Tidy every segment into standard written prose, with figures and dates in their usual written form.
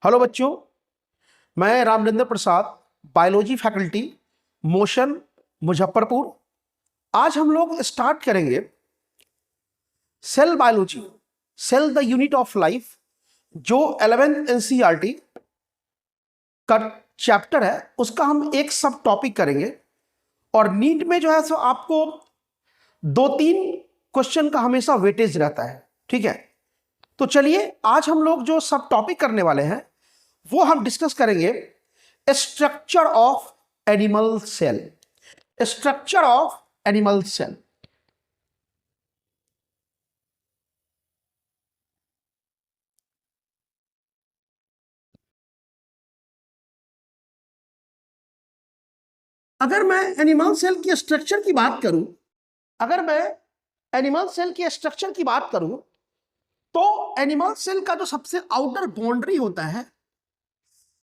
Hello बच्चों, मैं Ramninder Prasad, biology faculty, Motion, Muzaffarpur. आज हम लोग स्टार्ट करेंगे cell biology, cell the unit of life, जो 11th एनसीईआरटी का चैप्टर है। उसका हम एक सब टॉपिक करेंगे और नीट में जो है सो आपको 2-3 क्वेश्चन का हमेशा वेटेज रहता है। ठीक है, तो चलिए आज हम लोग जो सब टॉपिक करने वाले हैं वो हम डिस्कस करेंगे structure of animal cell. Structure of animal cell. अगर मैं एनिमल सेल की स्ट्रक्चर की बात करूं अगर मैं एनिमल सेल की स्ट्रक्चर की बात करूं तो एनिमल सेल का जो सबसे आउटर बाउंड्री होता है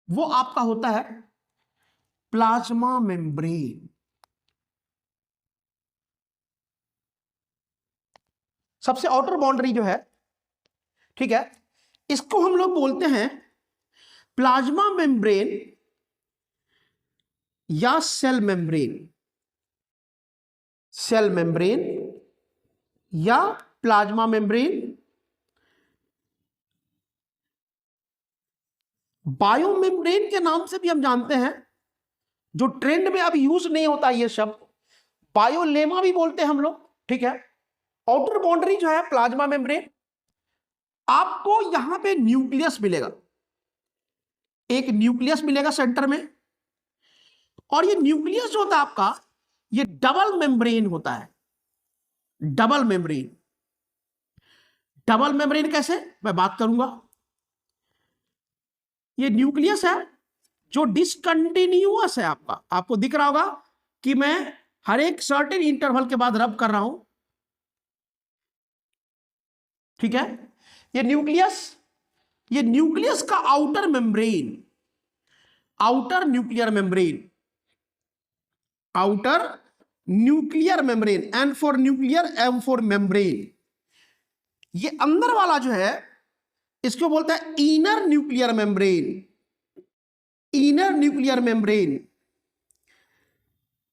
वो आपका होता है प्लाज्मा मेम्ब्रेन। सबसे आउटर बाउंड्री जो है, ठीक है, इसको हम लोग बोलते हैं प्लाज्मा मेम्ब्रेन या सेल मेम्ब्रेन। सेल मेम्ब्रेन या प्लाज्मा मेम्ब्रेन। बायो मेम्ब्रेन के नाम से भी हम जानते हैं, जो ट्रेंड में अब यूज नहीं होता ये शब्द, बायोलेमा भी बोलते हैं हम लोग। ठीक है, आउटर बाउंड्री जो है प्लाज्मा मेम्ब्रेन। आपको यहां पे न्यूक्लियस मिलेगा, एक न्यूक्लियस मिलेगा सेंटर में, और ये न्यूक्लियस जो होता है आपका, ये डबल मेम्ब्रेन होता है। Double membrane. डबल मेम्ब्रेन कैसे, मैं बात करूंगा। ये न्यूक्लियस है जो डिसकंटिन्यूअस है। आपको दिख रहा होगा कि मैं हर एक सर्टेन इंटरवल के बाद रब कर रहा हूं। ठीक है, ये न्यूक्लियस का outer membrane, outer nuclear membrane, outer nuclear membrane, N for nuclear, M for membrane. ये अंदर वाला जो है इसको बोलता है inner nuclear membrane. Inner nuclear membrane,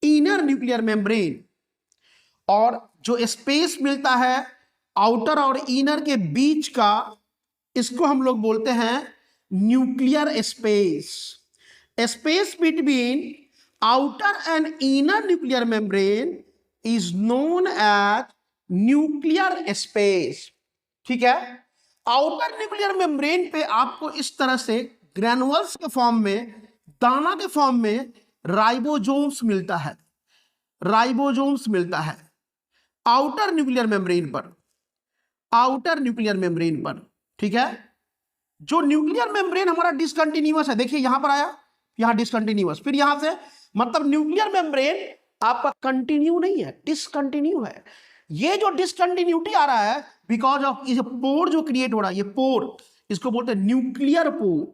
inner nuclear membrane. और जो स्पेस मिलता है आउटर और इनर के बीच का, इसको हम लोग बोलते हैं nuclear space. Space between outer and inner nuclear membrane is known as nuclear space. ठीक है, आउटर न्यूक्लियर मेम्ब्रेन पे आपको इस तरह से ग्रैनुअल्स के फॉर्म में, दाना के फॉर्म में राइबोसोम्स मिलता है। राइबोसोम्स मिलता है आउटर न्यूक्लियर मेम्ब्रेन पर, आउटर न्यूक्लियर मेम्ब्रेन पर। ठीक है, जो न्यूक्लियर मेम्ब्रेन हमारा डिसकंटिन्यूअस है, देखिए यहां पर आया, यहां डिसकंटिन्यूअस, फिर यहां से, मतलब न्यूक्लियर मेम्ब्रेन आपका कंटिन्यू नहीं है, डिसकंटिन्यू है। ये जो डिसकंटिन्यूटी आ रहा है बिकॉज ऑफ ये पोर जो क्रिएट हो रहा है, ये पोर, इसको बोलते हैं न्यूक्लियर पोर।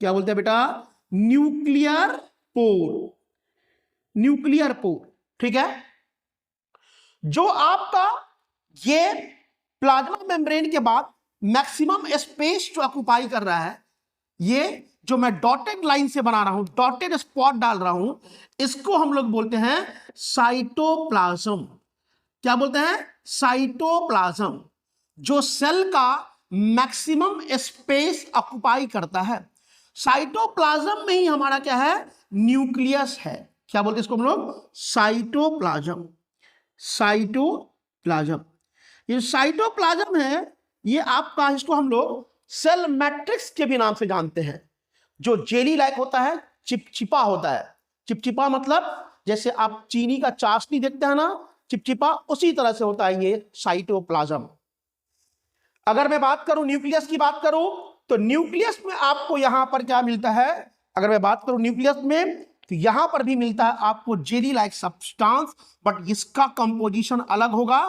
क्या बोलते हैं बेटा? Nuclear pore, nuclear pore. ठीक है, जो आपका ये प्लाज्मा मेम्ब्रेन के बाद मैक्सिमम स्पेस जो ऑक्युपाई कर रहा है, ये जो मैं डॉटेड लाइन से बना रहा हूं, डॉटेड स्पॉट डाल रहा हूं, इसको हम लोग बोलते हैं साइटोप्लाज्म। क्या बोलते हैं? साइटोप्लाज्म, जो सेल का मैक्सिमम स्पेस ऑक्युपाई करता है। साइटोप्लाज्म में ही हमारा क्या है? न्यूक्लियस है। क्या बोलते हैं इसको हम लोग? साइटोप्लाज्म। साइटोप्लाज्म, ये साइटोप्लाज्म है, ये आपका, इसको हम लोग सेल मैट्रिक्स के भी नाम से जानते हैं। जो जेली लाइक होता है, चिपचिपा होता है। चिपचिपा मतलब जैसे आप चीनी का चाशनी देखते हैं ना, चिपचिपा, उसी तरह से होता है ये साइटोप्लाज्म। अगर मैं बात करूं न्यूक्लियस की बात करूं, तो न्यूक्लियस में आपको यहां पर क्या मिलता है? अगर मैं बात करूं न्यूक्लियस में, तो यहां पर भी मिलता है आपको जेली लाइक सब्सटेंस, बट इसका कंपोजिशन अलग होगा।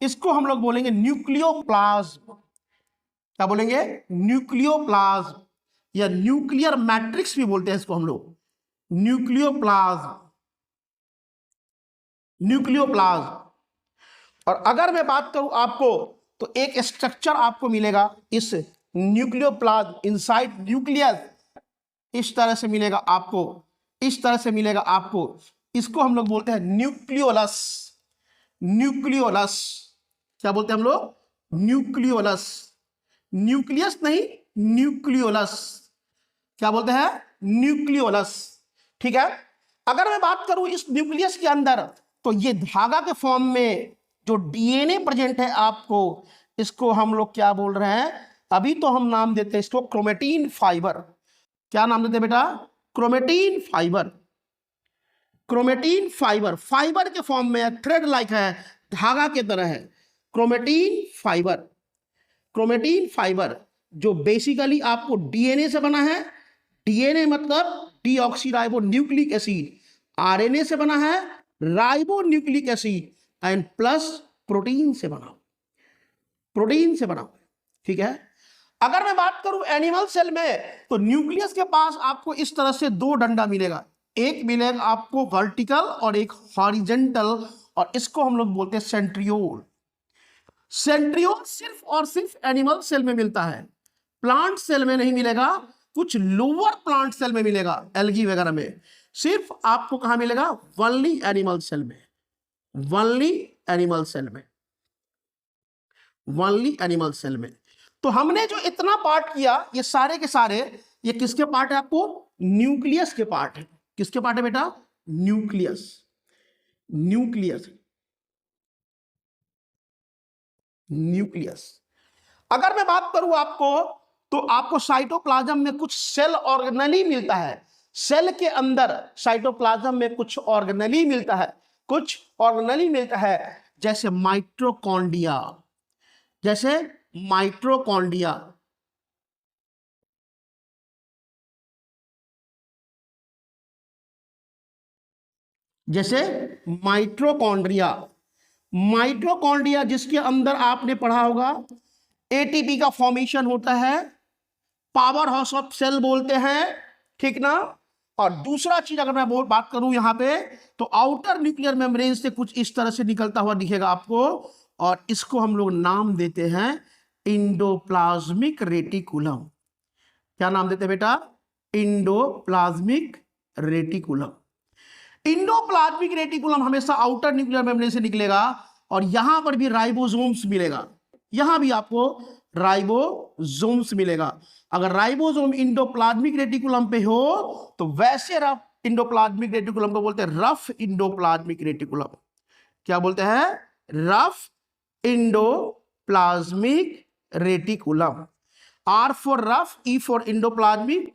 इसको हम लोग बोलेंगे न्यूक्लियोप्लाज्म। क्या बोलेंगे? न्यूक्लियोप्लाज्म, या न्यूक्लियर मैट्रिक्स भी बोलते हैं इसको हम लोग, न्यूक्लियोप्लाज्म, न्यूक्लियोप्लाज्म। और अगर मैं बात करूं आपको, तो एक स्ट्रक्चर आपको मिलेगा इस न्यूक्लियोप्लाज्म इनसाइड न्यूक्लियस, इस तरह से मिलेगा आपको, इस तरह से मिलेगा आपको। इसको हम लोग बोलते हैं न्यूक्लियोलस। न्यूक्लियोलस क्या बोलते हैं हम लोग? न्यूक्लियोलस। न्यूक्लियस नहीं, न्यूक्लियोलस। क्या बोलते हैं? न्यूक्लियोलस। ठीक है। अगर मैं बात करूं इस न्यूक्लियस के अंदर, तो ये धागा के फॉर्म में जो डीएनए प्रेजेंट है आपको, इसको हम लोग क्या बोल रहे हैं? अभी तो हम नाम देते हैं इसको क्रोमेटिन फाइबर। क्या नाम देते हैं बेटा? Chromatin fibre. Chromatin fibre, fibre के फॉर्म में है, थ्रेड लाइक है, धागा के तरह है। क्रोमेटिन फाइबर, क्रोमेटिन फाइबर जो बेसिकली आपको डीएनए से बना है। डीएनए मतलब डीऑक्सीराइबो न्यूक्लिक एसिड। आरएनए से बना है, ribo nucleic acid and plus protein से बना, प्रोटीन से बना। ठीक है। अगर मैं बात करूं एनिमल सेल में, तो न्यूक्लियस के पास आपको इस तरह से दो डंडा मिलेगा, एक मिलेगा आपको वर्टिकल और एक हॉरिजेंटल, और इसको हम लोग बोलते हैं सेंट्रियोल। सेंट्रियोल सिर्फ और सिर्फ एनिमल सेल में मिलता है, प्लांट सेल में नहीं मिलेगा, कुछ लोअर प्लांट सेल में मिलेगा, एल्गी वगैरह में। सिर्फ आपको कहां मिलेगा? वनली एनिमल सेल में, वनली एनिमल सेल में, वनली एनिमल सेल में। तो हमने जो इतना पार्ट किया, ये सारे के सारे ये किसके पार्ट है? आपको न्यूक्लियस के पार्ट है। किसके पार्ट है बेटा? Nucleus, nucleus, nucleus. अगर मैं बात करूं आपको, तो आपको साइटोप्लाज्म में कुछ सेल ऑर्गेनेली मिलता है। सेल के अंदर साइटोप्लाज्म में कुछ ऑर्गेनेली मिलता है, कुछ ऑर्गेनेली मिलता है, जैसे माइटोकॉन्ड्रिया, जैसे माइटोकॉन्ड्रिया, जैसे माइटोकॉन्ड्रिया। माइटोकॉन्ड्रिया जिसके अंदर आपने पढ़ा होगा एटीपी का फॉर्मेशन होता है, पावर हाउस ऑफ सेल बोलते हैं, ठीक ना। और दूसरा चीज अगर मैं बात करूं यहां पे, तो आउटर न्यूक्लियर मेम्ब्रेन से कुछ इस तरह से निकलता हुआ दिखेगा आपको, और इसको हम लोग नाम देते हैं इंडोप्लाज्मिक रेटिकुलम। क्या नाम देते हैं बेटा? Endoplasmic reticulum. इंडोप्लाज्मिक रेटिकुलम हमेशा आउटर न्यूक्लियर मेम्ब्रेन से निकलेगा, और यहां पर भी राइबोसोम्स मिलेगा, यहां भी आपको राइबोसोम्स मिलेगा। अगर राइबोसोम इंडोप्लाज्मिक रेटिकुलम पे हो, तो वैसे रफ इंडोप्लाज्मिक रेटिकुलम को बोलते हैं रफ इंडोप्लाज्मिक रेटिकुलम। क्या बोलते हैं? Rough endoplasmic reticulum. R for rough, E for endoplasmic,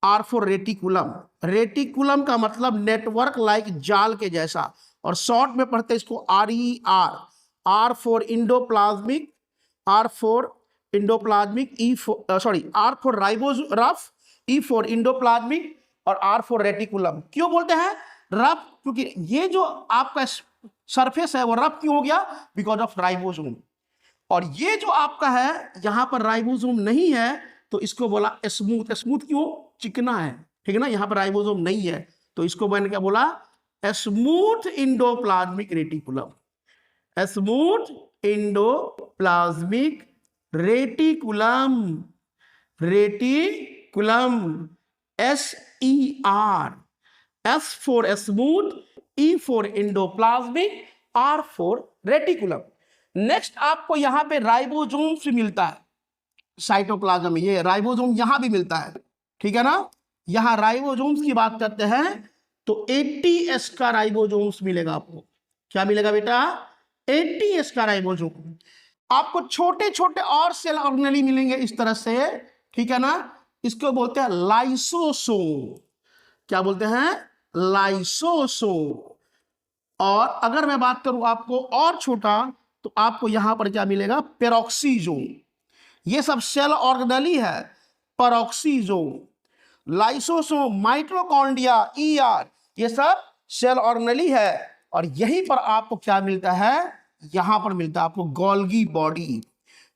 R for reticulum. Reticulum का मतलब नेटवर्क लाइक जाल के जैसा, और शॉर्ट में पढ़ते हैं इसको R E R. R for endoplasmic, R for endoplasmic, E for sorry R for ribose rough, E for endoplasmic, और आर फॉर रेटिकुलम। क्यों बोलते हैं रफ? क्योंकि ये जो आपका सरफेस है वो रफ क्यों हो गया? Because of ribosome. और ये जो आपका है यहां पर राइबोसोम नहीं है, तो इसको बोला स्मूथ। स्मूथ क्यों? चिकना है, ठीक है ना। यहां पर राइबोसोम नहीं है, तो इसको मैंने क्या बोला? Smooth endoplasmic reticulum. Smooth endoplasmic reticulum, reticulum, SER। S for smooth, E for endoplasmic, R for reticulum. Next आपको यहां पे राइबोसोम से मिलता है साइटोप्लाज्म में, ये राइबोसोम यहां भी मिलता है, ठीक है ना। यहां राइबोसोम्स की बात करते हैं, तो 80S का राइबोसोम्स मिलेगा आपको। क्या मिलेगा बेटा? 80S का राइबोसोम। आपको छोटे छोटे और सेल ऑर्गेनेली मिलेंगे इस तरह से, ठीक है ना। इसको बोलते हैं लाइसोसोम। क्या बोलते हैं? लाइसोसोम। और अगर मैं बात करूं आपको और छोटा, तो आपको यहां पर क्या मिलेगा? पेरोक्सीजोम। ये सब सेल ऑर्गेनेली है। पेरोक्सीजोम, लाइसोसोम, माइटोकॉन्ड्रिया, ER, ये सब सेल ऑर्गेनेली है। और यहीं पर आपको क्या मिलता है? यहां पर मिलता है आपको गोल्गी बॉडी।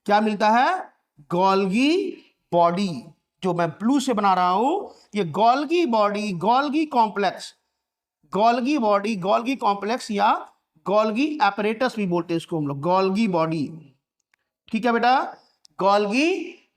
क्या मिलता है? गोल्गी बॉडी, जो मैं ब्लू से बना रहा हूं, ये Golgi body, Golgi complex, Golgi body, Golgi complex, या गोल्गी एपरेटस भी बोलते हैं इसको हम लोग, गोल्गी बॉडी। ठीक है बेटा, गोल्गी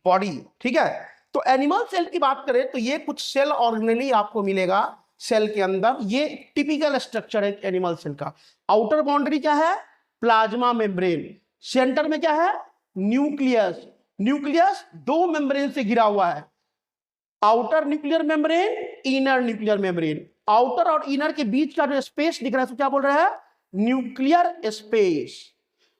बॉडी, ठीक है। तो एनिमल सेल की बात करें तो ये कुछ सेल ऑर्गेनेली आपको मिलेगा सेल के अंदर। ये टिपिकल स्ट्रक्चर है एनिमल सेल का। आउटर बाउंड्री क्या है? Plasma membrane. सेंटर में क्या है? न्यूक्लियस। न्यूक्लियस दो मेम्ब्रेन से घिरा हुआ है, outer nuclear membrane, inner nuclear membrane. Outer और इनर के बीच का जो स्पेस दिख रहा है उसको क्या बोल रहे हैं? Nuclear space.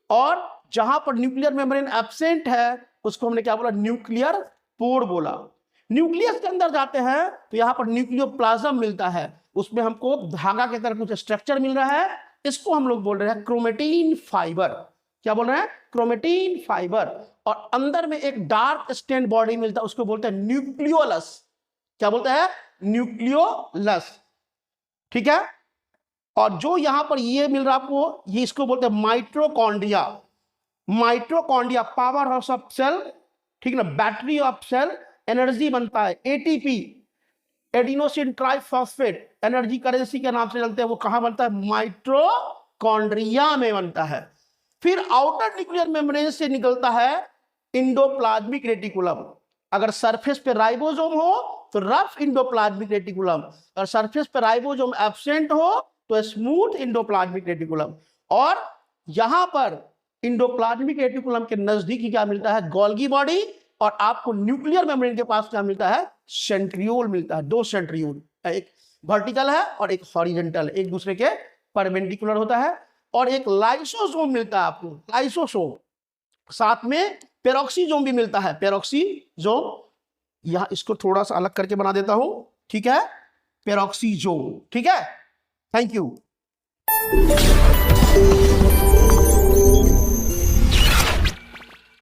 और जहां पर न्यूक्लियर मेम्ब्रेन एब्सेंट है उसको हमने क्या बोला? न्यूक्लियर पोर बोला। न्यूक्लियस के अंदर जाते हैं तो यहां पर न्यूक्लियोप्लाज्म मिलता है, उसमें हमको धागा के तरह कुछ स्ट्रक्चर मिल रहा है, इसको हम लोग बोल रहे हैं क्रोमेटिन फाइबर। क्या बोल रहे हैं? Chromatin fibre. और अंदर में एक डार्क स्टेन बॉडी मिलता है, उसको बोलते हैं न्यूक्लियोलस। क्या बोलते हैं? न्यूक्लियोलस, ठीक है। और जो यहां पर ये मिल रहा है आपको, ये इसको बोलते हैं mitochondria. Mitochondria power house of cell, ठीक ना, बैटरी ऑफ सेल। एनर्जी बनता है ATP, adenosine triphosphate, energy currency के नाम से जानते हैं। वो कहां बनता है? माइटोकॉन्ड्रिया में बनता है। फिर आउटर न्यूक्लियर मेम्ब्रेन से निकलता है इंडोप्लाज्मिक रेटिकुलम। अगर सरफेस पे राइबोसोम हो तो रफ इंडोप्लाज्मिक रेटिकुलम, और सरफेस पे राइबोसोम एब्सेंट हो तो स्मूथ इंडोप्लाज्मिक रेटिकुलम। और यहां पर इंडोप्लाज्मिक रेटिकुलम के नजदीक क्या मिलता है? Golgi body. और आपको न्यूक्लियर मेम्ब्रेन के पास क्या मिलता है? सेंट्रियोल मिलता है। दो सेंट्रियोल, एक वर्टिकल है और एक हॉरिजॉन्टल, एक दूसरे के परपेंडिकुलर होता है। और एक लाइसोसोम मिलता है आपको, लाइसोसोम। साथ में पेरोक्सीजोम भी मिलता है, पेरोक्सीजोम। यहां इसको थोड़ा सा अलग करके बना देता हूं, ठीक है, पेरोक्सीजोम, ठीक है। Thank you.